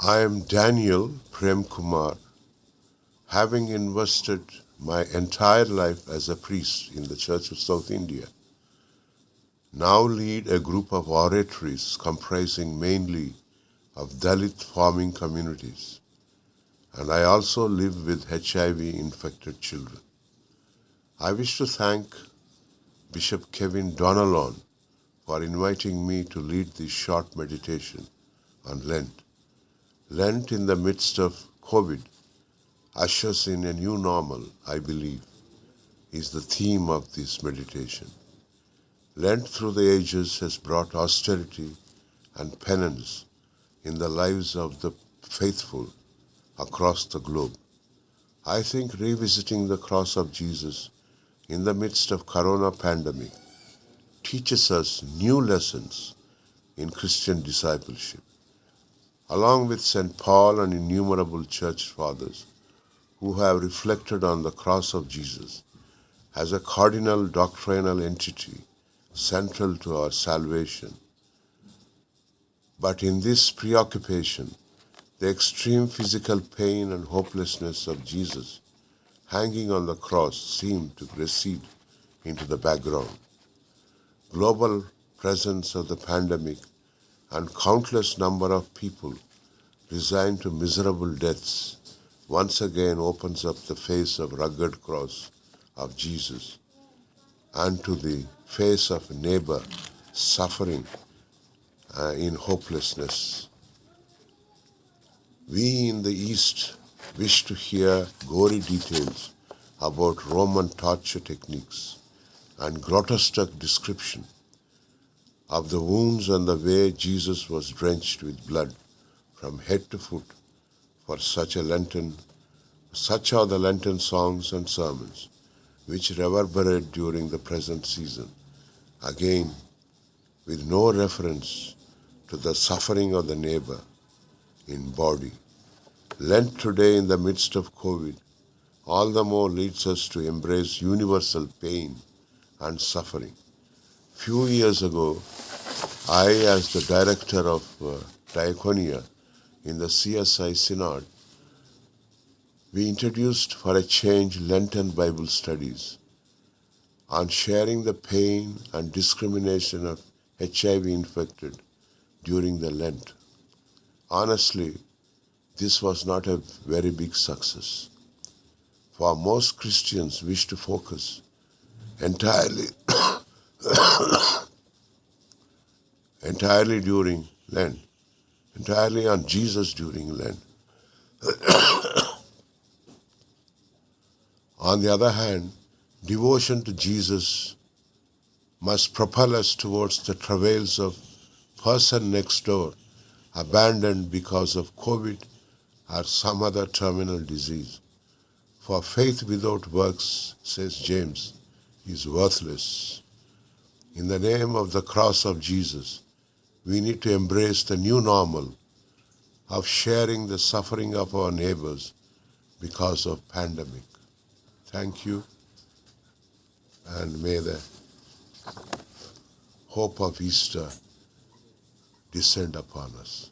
I am Daniel Prem Kumar, having invested my entire life as a priest in the Church of South India. Now lead a group of oratories comprising mainly of Dalit farming communities, and I also live with HIV-infected children. I wish to thank Bishop Kevin Donalon for inviting me to lead this short meditation on Lent. Lent in the midst of COVID ushers in a new normal, I believe, is the theme of this meditation. Lent through the ages has brought austerity and penance in the lives of the faithful across the globe. I think revisiting the cross of Jesus in the midst of corona pandemic teaches us new lessons in Christian discipleship. Along with St. Paul and innumerable church fathers who have reflected on the cross of Jesus as a cardinal doctrinal entity central to our salvation. But in this preoccupation, the extreme physical pain and hopelessness of Jesus hanging on the cross seemed to recede into the background. Global presence of the pandemic and countless number of people resigned to miserable deaths once again opens up the face of rugged cross of Jesus and to the face of a neighbor suffering in hopelessness. We in the East wish to hear gory details about Roman torture techniques and grotesque description of the wounds and the way Jesus was drenched with blood from head to foot. For such are the Lenten songs and sermons which reverberate during the present season, again with no reference to the suffering of the neighbor in body. Lent today in the midst of COVID all the more leads us to embrace universal pain and suffering. Few years ago, I, as the director of Diaconia in the CSI Synod, we introduced for a change Lenten Bible studies on sharing the pain and discrimination of HIV infected during the Lent. Honestly, this was not a very big success, for most Christians wish to focus entirely during Lent, entirely on Jesus during Lent. On the other hand, devotion to Jesus must propel us towards the travails of person next door, abandoned because of COVID or some other terminal disease. For faith without works, says James, is worthless. In the name of the cross of Jesus, we need to embrace the new normal of sharing the suffering of our neighbors because of pandemic. Thank you, and may the hope of Easter descend upon us.